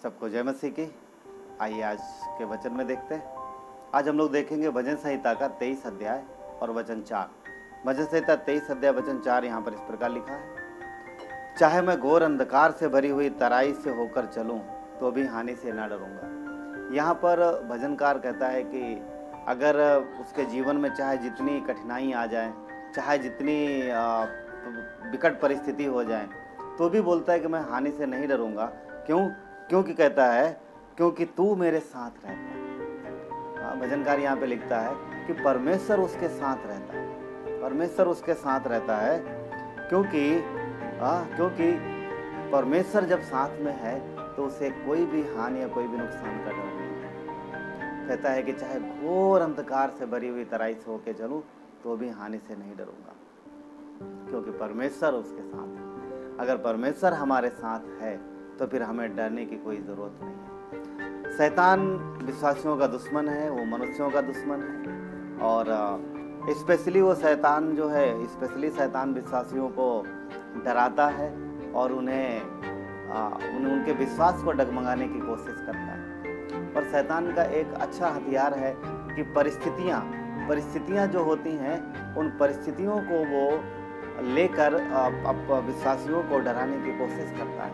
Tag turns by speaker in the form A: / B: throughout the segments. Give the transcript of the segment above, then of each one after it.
A: सबको जय मसीह की। आइए आज के वचन में देखते हैं। आज हम लोग देखेंगे भजन संहिता का 23 अध्याय और वचन 4। भजन संहिता 23 अध्याय वचन 4 यहाँ पर इस प्रकार लिखा है, चाहे मैं घोर अंधकार से भरी हुई तराई से होकर चलूं तो भी हानि से ना डरूंगा। यहाँ पर भजनकार कहता है कि अगर उसके जीवन में चाहे जितनी कठिनाई आ जाए, चाहे जितनी विकट परिस्थिति हो जाए, तो भी बोलता है कि मैं हानि से नहीं डरूंगा। क्योंकि कहता है क्योंकि तू मेरे साथ रहता है। भजनकार यहाँ पे लिखता है कि परमेश्वर उसके साथ रहता है, परमेश्वर उसके साथ रहता है क्योंकि परमेश्वर जब साथ में है तो उसे कोई भी हानि या कोई भी नुकसान का डर नहीं। कहता है कि चाहे घोर अंधकार से भरी हुई तराई से होके चलूं तो भी हानि से नहीं डरूंगा, क्योंकि परमेश्वर उसके साथ है। अगर परमेश्वर हमारे साथ है तो फिर हमें डरने की कोई ज़रूरत नहीं है। शैतान विश्वासियों का दुश्मन है, वो मनुष्यों का दुश्मन है, और स्पेशली वो शैतान जो है, स्पेशली शैतान विश्वासियों को डराता है और उनके विश्वास को डगमगाने की कोशिश करता है। और शैतान का एक अच्छा हथियार है कि परिस्थितियाँ जो होती हैं, उन परिस्थितियों को वो लेकर विश्वासियों को डराने की कोशिश करता है,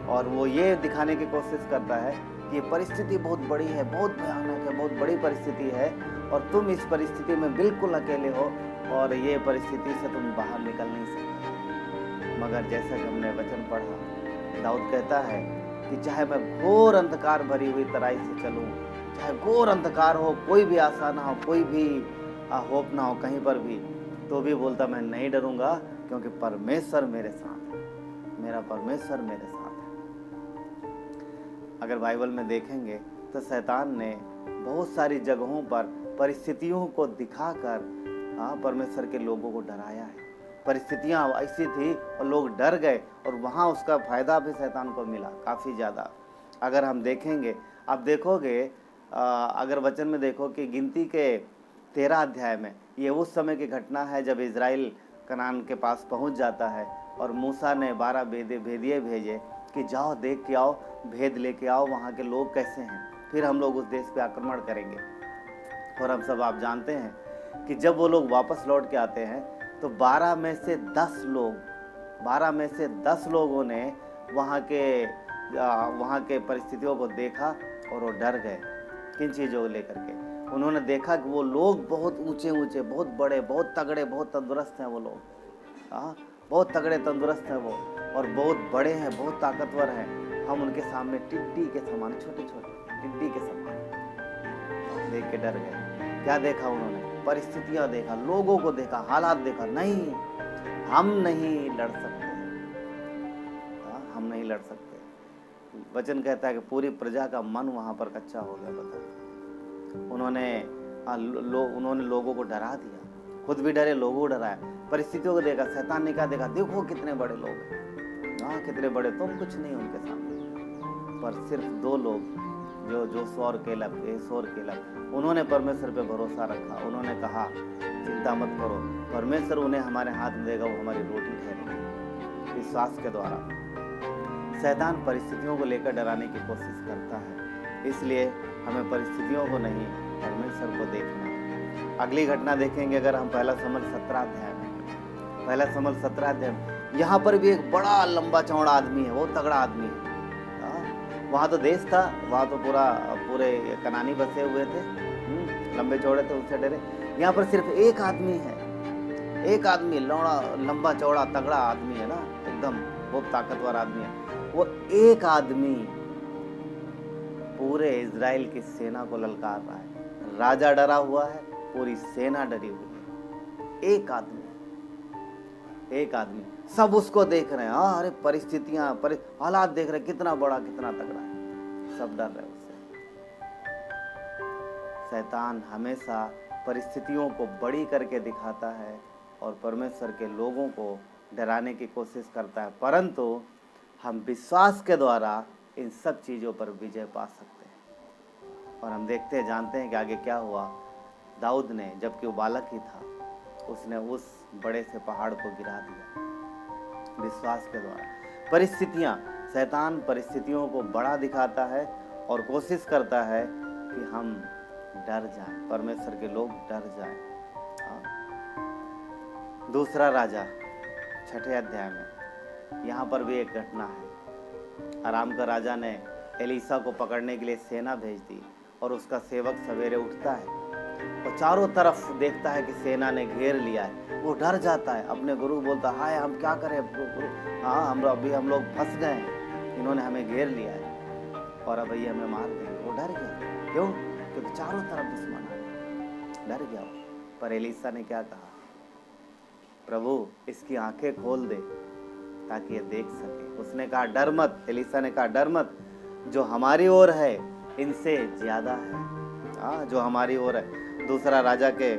A: और वो ये दिखाने की कोशिश करता है कि ये परिस्थिति बहुत बड़ी है, बहुत भयानक है, बहुत बड़ी परिस्थिति है, और तुम इस परिस्थिति में बिल्कुल अकेले हो और ये परिस्थिति से तुम बाहर निकल नहीं सकते। मगर जैसा कि हमने वचन पढ़ा, दाऊद कहता है कि चाहे मैं घोर अंधकार भरी हुई तराई से चलूं, चाहे घोर अंधकार हो, कोई भी आशा ना हो, कोई भी होप ना हो कहीं पर भी, तो भी बोलता मैं नहीं डरूंगा, क्योंकि परमेश्वर मेरे साथ है, मेरा परमेश्वर मेरे साथ है। अगर बाइबल में देखेंगे तो शैतान ने बहुत सारी जगहों पर परिस्थितियों को दिखाकर परमेश्वर के लोगों को डराया है। परिस्थितियां ऐसी थी और लोग डर गए, और वहाँ उसका फायदा भी शैतान को मिला काफ़ी ज़्यादा। अगर हम देखेंगे, आप देखोगे, अगर वचन में देखो कि गिनती के 13 अध्याय में ये उस समय की घटना है जब इजराइल कनान के पास पहुंच जाता है, और मूसा ने 12 भेदिए भेजे कि जाओ देख के आओ, भेद लेके आओ, वहाँ के लोग कैसे हैं, फिर हम लोग उस देश पे आक्रमण करेंगे। और हम सब आप जानते हैं कि जब वो लोग वापस लौट के आते हैं तो 12 में से 10 लोगों ने वहाँ के परिस्थितियों को देखा और वो डर गए। किन चीज़ों को लेकर के? उन्होंने देखा कि वो लोग बहुत ऊंचे, बहुत बड़े, बहुत तगड़े, बहुत तंदुरुस्त हैं वो लोग, बहुत तगड़े तंदुरुस्त हैं वो, और बहुत बड़े हैं, बहुत ताकतवर हैं। हम उनके सामने टिड्डी के समान, छोटे टिड्डी के समान। देख के डर गए। क्या देखा उन्होंने? परिस्थितियां देखा, लोगों को देखा, हालात देखा। नहीं, हम नहीं लड़ सकते, हम नहीं लड़ सकते। वचन कहता है कि पूरी प्रजा का मन वहां पर कच्चा हो गया। बता, उन्होंने लोगों को डरा दिया, खुद भी डरे, लोगों को डराया। परिस्थितियों को देखा, शैतान ने क्या देखा, देखो कितने बड़े लोग हैं, कितने बड़े, तुम कुछ नहीं उनके सामने। पर सिर्फ 2 लोग जो सौर केलब, उन्होंने परमेश्वर पे भरोसा रखा। उन्होंने कहा चिंता मत करो, परमेश्वर उन्हें हमारे हाथ में देगा, वो हमारी रोटी ठहरेगी। विश्वास के द्वारा शैतान परिस्थितियों को लेकर डराने की कोशिश करता है, इसलिए हमें परिस्थितियों को नहीं, परमेश्वर को देखना। अगली घटना देखेंगे अगर हम पहला शमूएल 17 अध्याय में, यहाँ पर भी एक बड़ा लंबा चौड़ा आदमी है, बहुत तगड़ा आदमी है। वहाँ तो देश था, वहाँ तो पूरे कनानी बसे हुए थे, लंबे चौड़े थे, उससे डरे। यहाँ पर सिर्फ एक आदमी है, एक आदमी, लंबा चौड़ा तगड़ा आदमी है ना, एकदम बहुत ताकतवर आदमी है। वो एक आदमी पूरे इजराइल की सेना को ललकार रहा है। राजा डरा हुआ है, पूरी सेना डरी हुई है। एक आदमी, सब उसको देख रहे हैं। अरे परिस्थितियां, हालात देख रहे हैं, कितना बड़ा, कितना तगड़ा है, सब डर रहे उससे। शैतान हमेशा परिस्थितियों को बड़ी करके दिखाता है और परमेश्वर के लोगों को डराने की कोशिश करता है, परंतु हम विश्वास के द्वारा इन सब चीज़ों पर विजय पा सकते हैं। और हम देखते हैं, जानते हैं कि आगे क्या हुआ। दाऊद ने, जबकि वो बालक ही था, उसने उस बड़े से पहाड़ को गिरा दिया विश्वास के द्वारा। परिस्थितियां, शैतान परिस्थितियों को बड़ा दिखाता है और कोशिश करता है कि हम डर जाएं, परमेश्वर के लोग डर जाएं। दूसरा राजा 6ठे अध्याय में यहाँ पर भी एक घटना है। अराम का राजा ने एलीसा को पकड़ने के लिए सेना भेज दी और उसका सेवक सवेरे उठता है और चारों तरफ देखता है कि सेना ने घेर लिया है। वो डर जाता है, अपने गुरु बोलता है, हाय हम क्या करें गुरु, हाँ हम लोग फंस गए हैं, इन्होंने हमें घेर लिया है और अब ये हमें मार देंगे। वो डर गया। क्यों? क्योंकि चारों तरफ दुश्मन आ, डर गया। पर एलीसा ने क्या कहा, प्रभु इसकी आंखें खोल दे ताकि ये देख सके। उसने कहा डर मत, एलीसा ने कहा डर मत, जो हमारी ओर है इनसे ज्यादा है। जो हमारी ओर है। दूसरा राजा के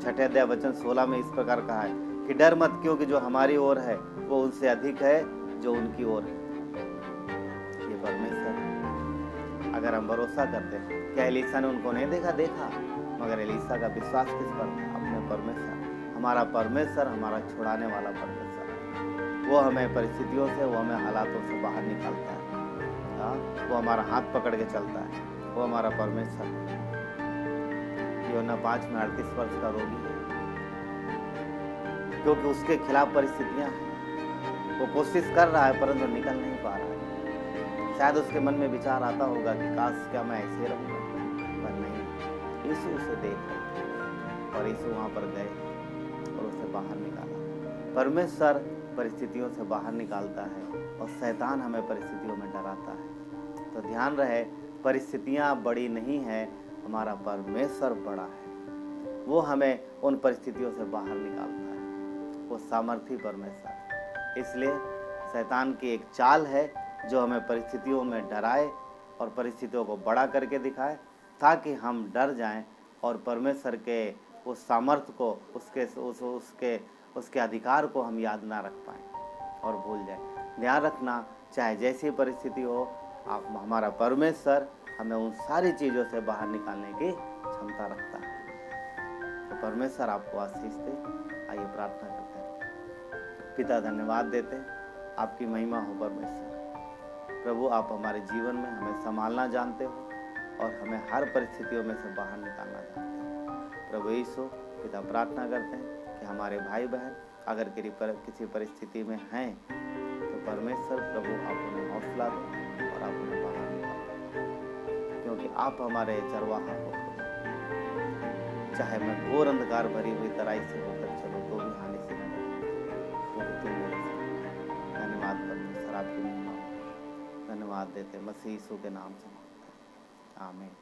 A: 6ठे अध्याय वचन 16 में इस प्रकार कहा है कि डर मत, क्योंकि जो हमारी ओर है वो उनसे अधिक है जो उनकी ओर है। ये परमेश्वर, अगर हम भरोसा करते हैं, क्या एलीसा ने उनको नहीं देखा? देखा, मगर एलीसा का विश्वास किस पर था? अपने परमेश्वर। हमारा परमेश्वर हमारा छुड़ाने वाला परमेश्वर, वो हमें परिस्थितियों से, वो हमें हालातों से बाहर निकालता है। वो हमारा हाथ पकड़ के चलता है, वो हमारा परमेश्वर। यूहन्ना 5 में 38 वर्ष का रोगी है, क्योंकि उसके खिलाफ परिस्थितियां हैं। वो कोशिश कर रहा है परंतु निकल नहीं पा रहा है। शायद उसके मन में विचार आता होगा कि काश क्या मैं ऐसे रहूंगा, पर नहीं। यीशु उसे देख रहे और यीशु वहां पर गए और उसे बाहर निकाला। परमेश्वर परिस्थितियों से बाहर निकालता है और शैतान हमें परिस्थितियों में डराता है। तो ध्यान रहे, परिस्थितियां बड़ी नहीं है, हमारा परमेश्वर बड़ा है। वो हमें उन परिस्थितियों से बाहर निकालता है, वो सामर्थी परमेश्वर। इसलिए शैतान की एक चाल है जो हमें परिस्थितियों में डराए और परिस्थितियों को बड़ा करके दिखाए, ताकि हम डर जाएं और परमेश्वर के उस सामर्थ्य को, उसके अधिकार को हम याद ना रख पाएं और भूल जाएं। ध्यान रखना, चाहे जैसी परिस्थिति हो, आप हमारा परमेश्वर हमें उन सारी चीज़ों से बाहर निकालने की क्षमता रखता है। तो परमेश्वर आपको आशीष दे। आइए प्रार्थना करते हैं। पिता, धन्यवाद देते हैं, आपकी महिमा हो परमेश्वर। प्रभु, आप हमारे जीवन में हमें संभालना जानते हो और हमें हर परिस्थितियों में से बाहर निकालना जानते हो। प्रभु यीशु, पिता प्रार्थना करते हैं कि हमारे भाई बहन अगर किसी परिस्थिति में हैं तो परमेश्वर प्रभु आप उन्हें हौसला दो और आप उन्हें बाहर निकालो, क्योंकि आप हमारे चरवाहा हो। चाहे मैं घोर अंधकार भरी हुई तराई से होकर चलूं तो भी हानि से न डरूं, क्योंकि तुम मेरे साथ। धन्यवाद परमेश्वर, आपकी महिमा। धन्यवाद देते मसीह यीशु के नाम से। आमीन।